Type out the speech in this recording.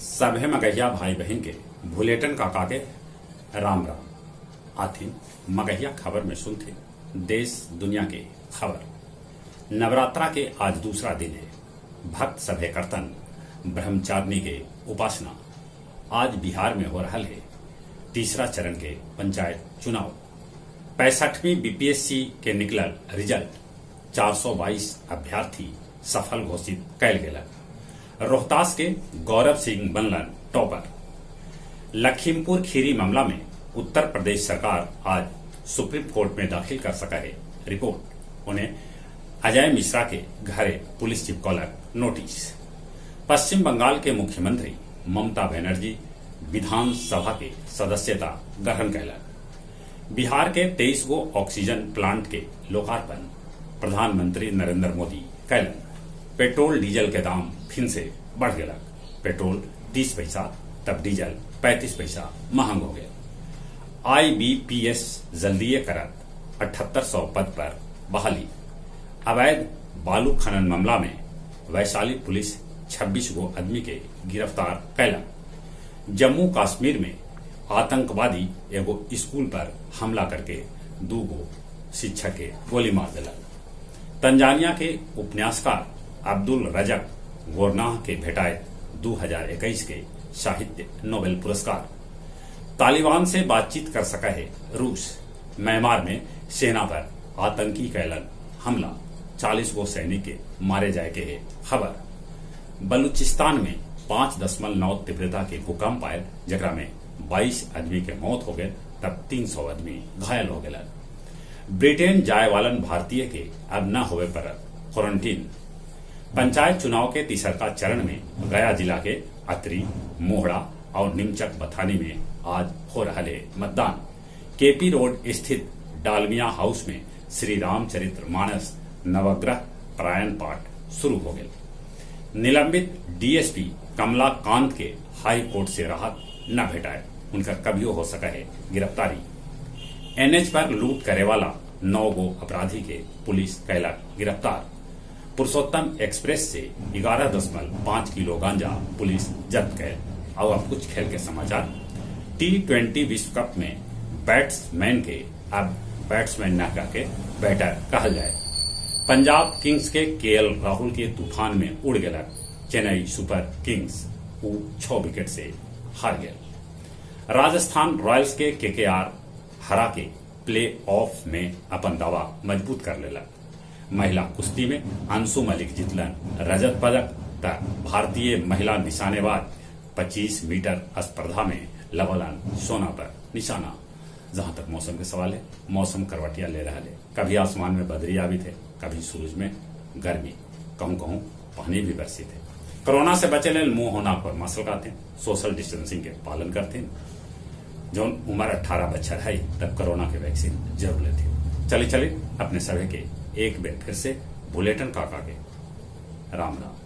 सभे मगहिया भाई बहन के भुलेटन काका के राम राम आथिन मगहिया खबर में सुनते देश दुनिया के खबर। नवरात्रा के आज दूसरा दिन है। भक्त सभे कर्तन ब्रह्मचारिणी के उपासना। आज बिहार में हो रहा है तीसरा चरण के पंचायत चुनाव। 65वीं बीपीएससी के निकलल रिजल्ट 422 अभ्यर्थी सफल घोषित कैल गेल। रोहतास के गौरव सिंह बनलन टॉपर। लखीमपुर खीरी मामला में उत्तर प्रदेश सरकार आज सुप्रीम कोर्ट में दाखिल कर सका है रिपोर्ट। उन्हें अजय मिश्रा के घरे पुलिस चिपकौलक नोटिस। पश्चिम बंगाल के मुख्यमंत्री ममता बनर्जी विधानसभा के सदस्यता ग्रहण कैलक। बिहार के 23 गो ऑक्सीजन प्लांट के लोकार्पण प्रधानमंत्री नरेंद्र मोदी कैलन। पेट्रोल डीजल के दाम फिर से बढ़ गया। पेट्रोल 30 पैसा तब डीजल 35 पैसा महंग हो गया। IBPS जल्दीए करत 7800 पद पर बहाली। अवैध बालू खनन मामला में वैशाली पुलिस 26 गो आदमी के गिरफ्तार कैलक। जम्मू कश्मीर में आतंकवादी एगो स्कूल पर हमला करके 2 गो शिक्षक के गोली मार दिलक। तंजानिया के उपन्यासकार अब्दुल रजक गोरनाह के भेटायत 2021 के साहित्य नोबेल पुरस्कार। तालिबान से बातचीत कर सका है रूस। म्यांमार में सेना पर आतंकी कैलन हमला। 40 गो सैनिक के मारे जाए के है खबर। बलूचिस्तान में 5.9 तीव्रता के भूकंप आयल, जरा में 22 आदमी के मौत हो गए तब 300 आदमी घायल हो गए। ब्रिटेन जाए वालन भारतीय के अब न होवे पर क्वारंटीन। पंचायत चुनाव के तीसरा चरण में गया जिला के अतरी, मोहड़ा और निमचक बथानी में आज हो रहा है मतदान। केपी रोड स्थित डालमिया हाउस में श्री रामचरितमानस नवग्रह पारायण पाठ शुरू हो गए। निलंबित डीएसपी कमला कांत के हाई कोर्ट से राहत न भेटाए, उनका कभियो हो सका है गिरफ्तारी। एनएच पर लूट करे वाला 9 गो अपराधी के पुलिस कैलक गिरफ्तार। पुरुषोत्तम एक्सप्रेस से 11.5 किलो गांजा पुलिस जब्त कैल। और अब कुछ खेल के समाचार। T20 विश्व कप में बैट्समैन के अब बैट्समैन न कह के बैटर कहल जाए। पंजाब किंग्स के केएल राहुल के तूफान में उड़ गया। चेन्नई सुपर किंग्स 6 विकेट से हार गया। राजस्थान रॉयल्स के KKR हरा के प्ले ऑफ में अपन दावा मजबूत कर लेलक। महिला कुश्ती में अंशु मलिक जीतलन रजत पदक। भारतीय महिला निशानेबाज 25 मीटर स्पर्धा में लवलन सोना पर निशाना। जहां तक मौसम के सवाल है, मौसम करवटिया ले रहा है। कभी आसमान में बदरी भी थे, कभी सूरज में गर्मी, कहूं कहूं पानी भी बरसी थे। कोरोना से बचे लेल मुंह होना पर मास्क लगाते, सोशल डिस्टेंसिंग के पालन करते। जो उम्र 18 बच्चा है तब कोरोना के वैक्सीन जरूर लेते। चले अपने सभी के एक बार फिर से बुलेटिन काका के राम राम।